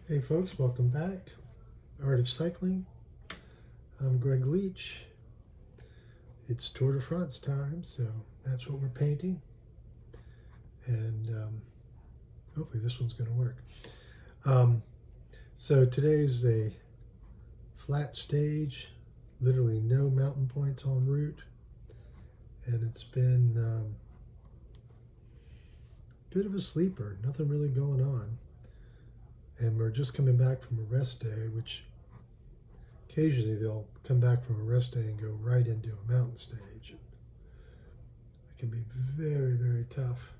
Hey folks, welcome back. Art of Cycling. I'm Greg Leach. It's Tour de France time, so that's what we're painting. And hopefully this one's going to work. So today's a flat stage, literally no mountain points en route. And it's been a bit of a sleeper, nothing really going on. And we're just coming back from a rest day, which occasionally they'll come back from a rest day and go right into a mountain stage. It can be very, very tough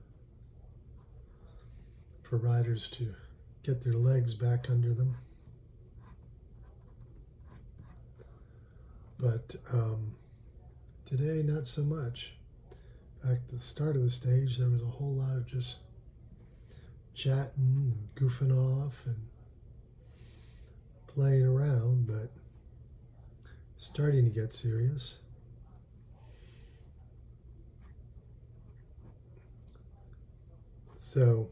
for riders to get their legs back under them. But today, not so much. In fact, at the start of the stage, there was a whole lot of just chatting and goofing off and playing around, but it's starting to get serious. So,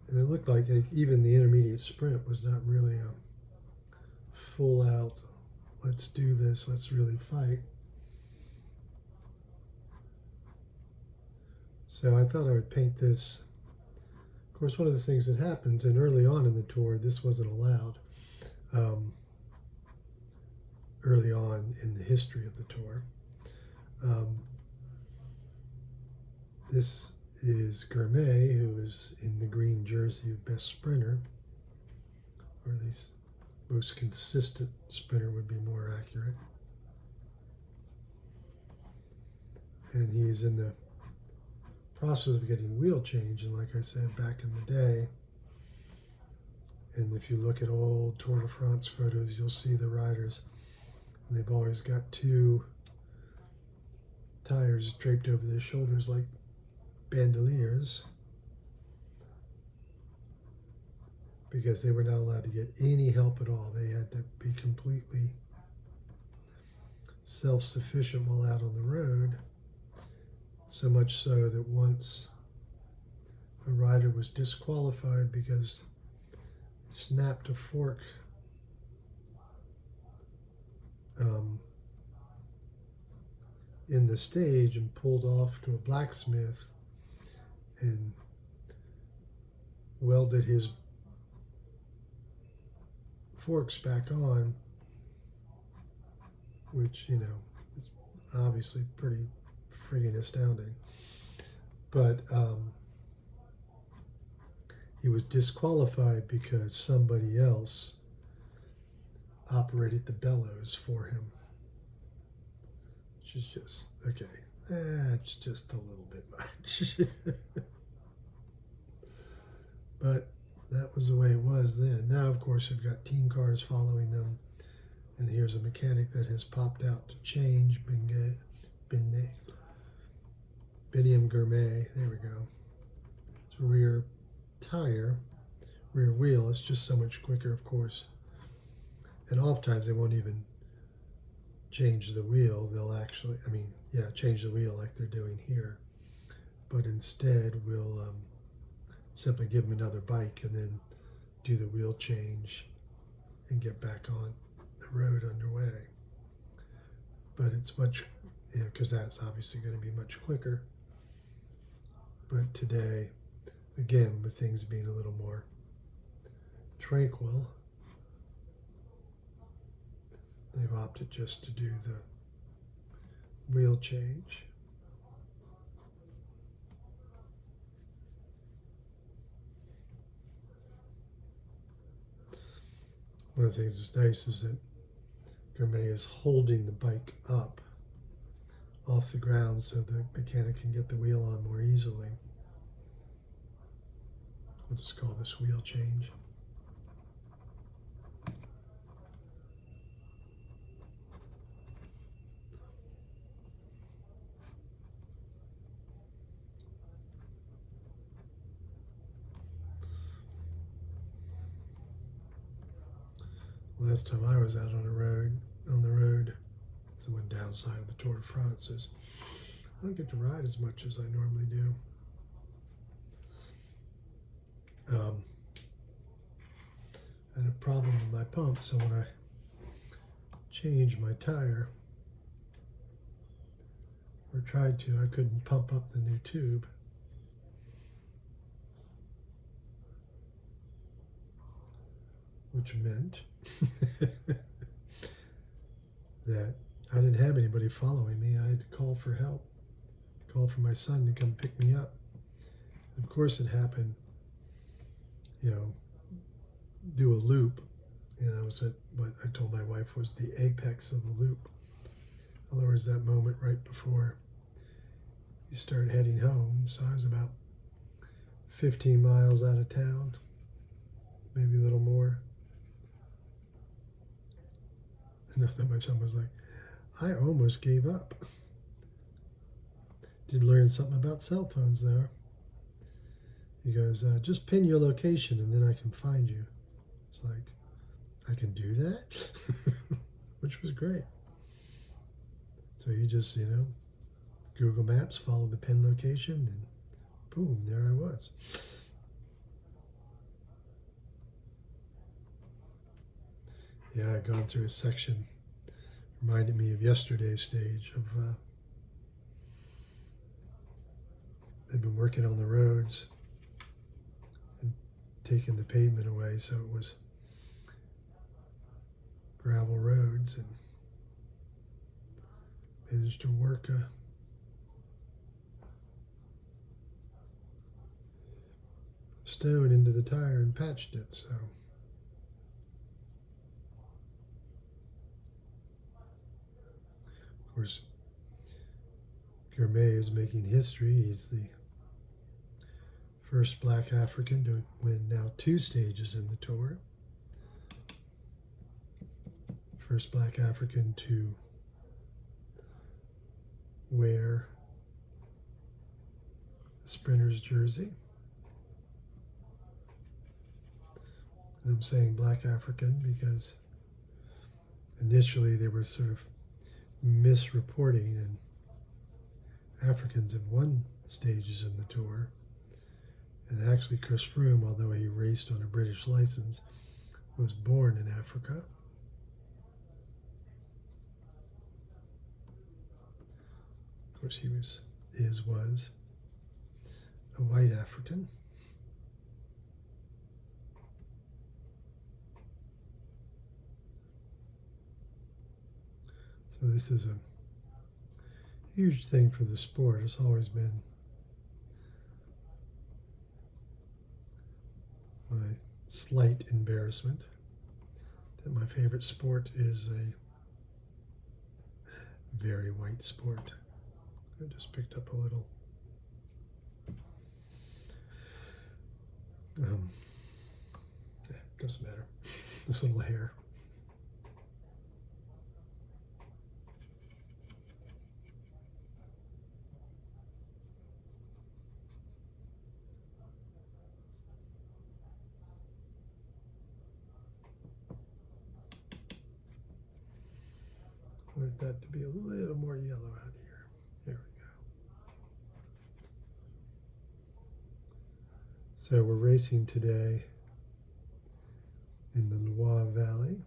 and it looked like even the intermediate sprint was not really a full out, let's do this, let's really fight. So I thought I would paint this. Of course, one of the things that happens, and early on in the tour, this wasn't allowed. Early on in the history of the tour. This is Gourmet, who is in the green jersey of best sprinter, or at least most consistent sprinter would be more accurate. And he's in the process of getting wheel change, and like I said back in the day, and if you look at old Tour de France photos, you'll see the riders, and they've always got two tires draped over their shoulders like bandoliers, because they were not allowed to get any help at all. They had to be completely self-sufficient while out on the road, so much so that once a rider was disqualified because he snapped a fork in the stage and pulled off to a blacksmith and welded his forks back on, which, you know, is obviously pretty friggin' astounding. But he was disqualified because somebody else operated the bellows for him, which is just, okay, that's just a little bit much. But that was the way it was then. Now, of course, you've got team cars following them, and here's a mechanic that has popped out to change Bidium Gourmet. There we go. It's a rear tire, rear wheel. It's just so much quicker, of course. And oftentimes they won't even change the wheel. They'll actually, change the wheel like they're doing here. But instead, we'll simply give them another bike and then do the wheel change and get back on the road underway. But it's much, because that's obviously going to be much quicker. But today, again, with things being a little more tranquil, they've opted just to do the wheel change. One of the things that's nice is that Gourmet is holding the bike up off the ground so the mechanic can get the wheel on more easily. We'll just call this wheel change. Last time I was out on the road, it's the one downside of the Tour de France is I don't get to ride as much as I normally do. pump, so when I changed my tire, or tried to, I couldn't pump up the new tube. Which meant that I didn't have anybody following me. I had to call for help, call for my son to come pick me up. And of course it happened, do a loop. And I was at what I told my wife was the apex of the loop. In other words, that moment right before you start heading home. So I was about 15 miles out of town, maybe a little more. And then my son was like, I almost gave up. Did learn something about cell phones there. He goes, just pin your location and then I can find you. It's like, I can do that? Which was great. So you just, Google Maps, follow the pin location, and boom, there I was. Yeah, I'd gone through a section, reminded me of yesterday's stage of, they've been working on the roads and taking the pavement away, so it was gravel roads, and managed to work a stone into the tire and patched it. So of course Gourmet is making history. He's the first Black African to win now 2 stages in the tour. First Black African to wear the sprinter's jersey. And I'm saying Black African because initially they were sort of misreporting, and Africans have won stages in the tour. And actually Chris Froome, although he raced on a British license, was born in Africa. Of course he was a white African. So this is a huge thing for the sport. It's always been my slight embarrassment that my favorite sport is a very white sport. I just picked up a little doesn't matter, this little hair. I want that to be a little more yellow out here. There we go. So we're racing today in the Loire Valley,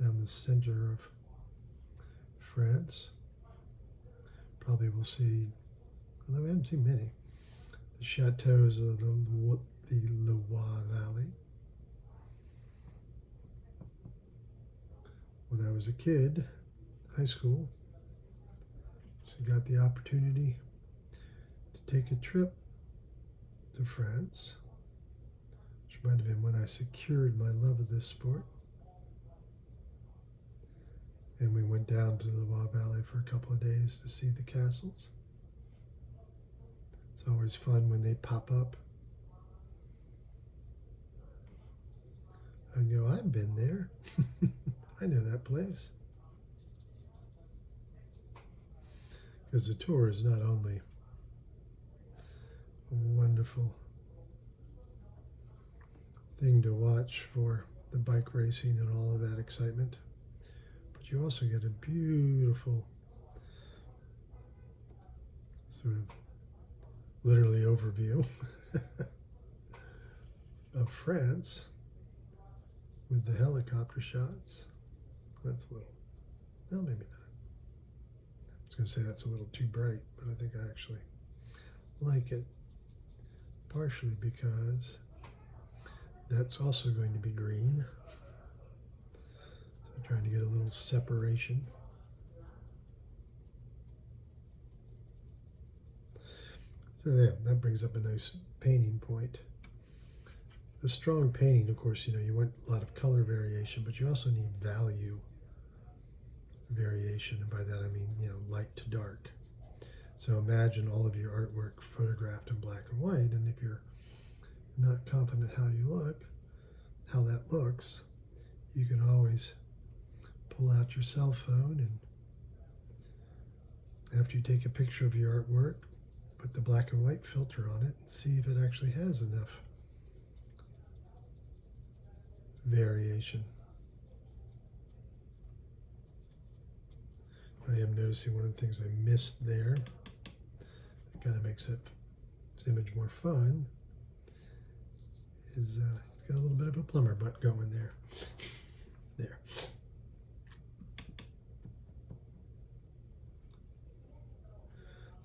down the center of France. Probably we'll see, although we haven't seen many, the chateaus of the Loire Valley. When I was a kid, high school, so got the opportunity to take a trip to France, which might have been when I secured my love of this sport. And we went down to the Loire Valley for a couple of days to see the castles. It's always fun when they pop up. I go, I've been there. I know that place. Because the tour is not only a wonderful thing to watch for the bike racing and all of that excitement, but you also get a beautiful sort of literally overview of France with the helicopter shots. That's a little, no, maybe not. I was going to say that's a little too bright, but I think I actually like it, partially because that's also going to be green. So I'm trying to get a little separation. So yeah, that brings up a nice painting point. A strong painting, of course, you want a lot of color variation, but you also need value variation. And by that I mean, light to dark. So imagine all of your artwork photographed in black and white, and if you're not confident how that looks, you can always pull out your cell phone, and after you take a picture of your artwork, put the black and white filter on it and see if it actually has enough variation. I am noticing one of the things I missed there, it kind of makes this image more fun, is it's got a little bit of a plumber butt going there. There.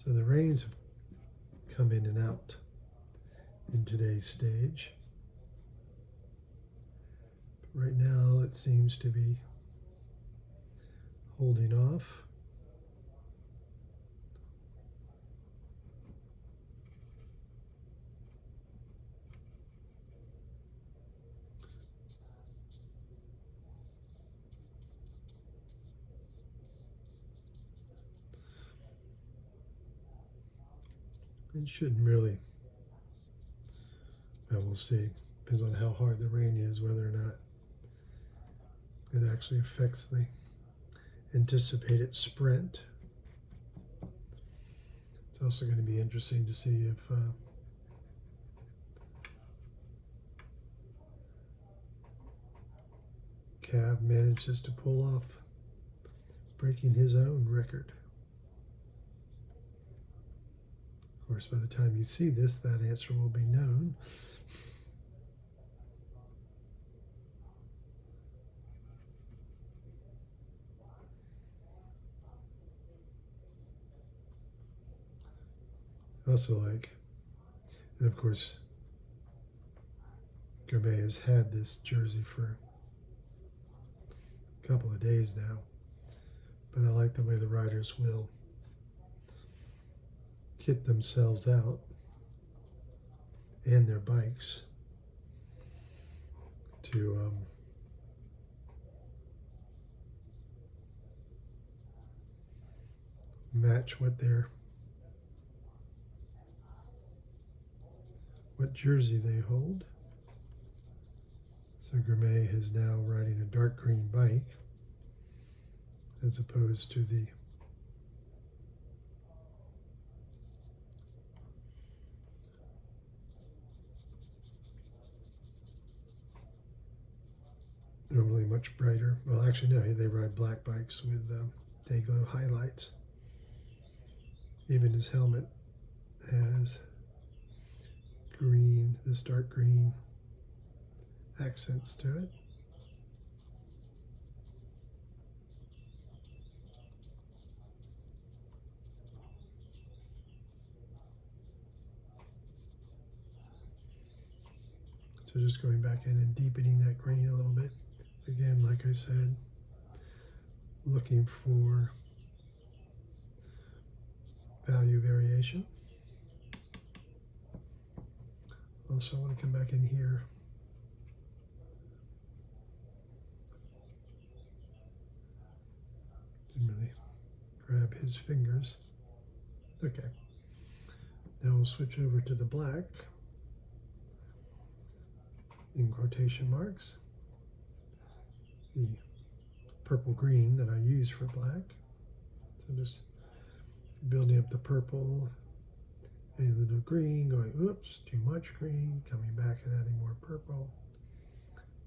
So the rains have come in and out in today's stage. But right now it seems to be holding off. It shouldn't really, well, we'll see. Depends on how hard the rain is, whether or not it actually affects the anticipated sprint. It's also going to be interesting to see if Cav manages to pull off breaking his own record. Of course, by the time you see this, that answer will be known. Also like, and of course, Gourmet has had this jersey for a couple of days now, but I like the way the riders will kit themselves out and their bikes to match what jersey they hold. So Gourmet is now riding a dark green bike as opposed to the normally much brighter. Well, actually, no, they ride black bikes with day glow highlights. Even his helmet has green, this dark green accents to it. So just going back in and deepening that green a little bit. Again, like I said, looking for value variation. Also, I want to come back in here. Didn't really grab his fingers. Okay. Now we'll switch over to the black in quotation marks. The purple green that I use for black. So just building up the purple, a little green, going, oops, too much green, coming back and adding more purple,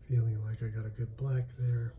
feeling like I got a good black there.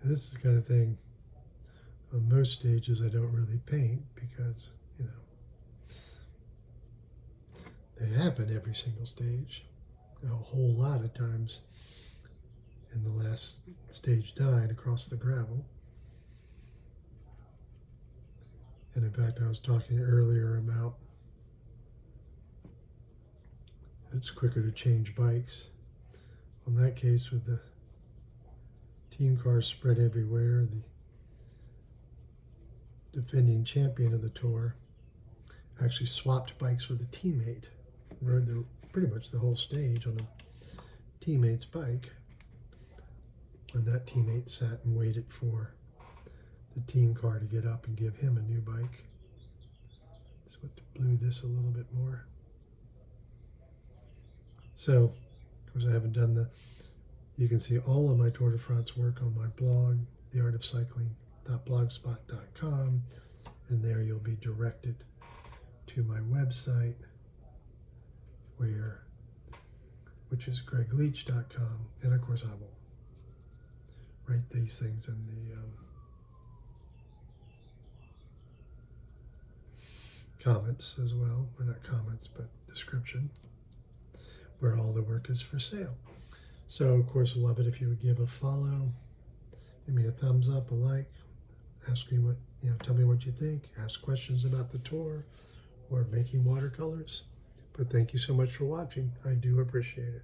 This is the kind of thing on most stages I don't really paint because, you know, they happen every single stage. A whole lot of times in the last stage 9 across the gravel. And in fact, I was talking earlier about it's quicker to change bikes. In that case, with the team cars spread everywhere, the defending champion of the tour actually swapped bikes with a teammate, rode pretty much the whole stage on a teammate's bike, and that teammate sat and waited for the team car to get up and give him a new bike. Just want to blue this a little bit more. So, of course, I haven't done you can see all of my Tour de France work on my blog, theartofcycling.blogspot.com, and there you'll be directed to my website, which is gregleach.com, and of course I will write these things in the comments as well, or not comments, but description, where all the work is for sale. So, of course, I'd love it if you would give a follow, give me a thumbs up, a like, ask me tell me what you think, ask questions about the tour or making watercolors. But thank you so much for watching. I do appreciate it.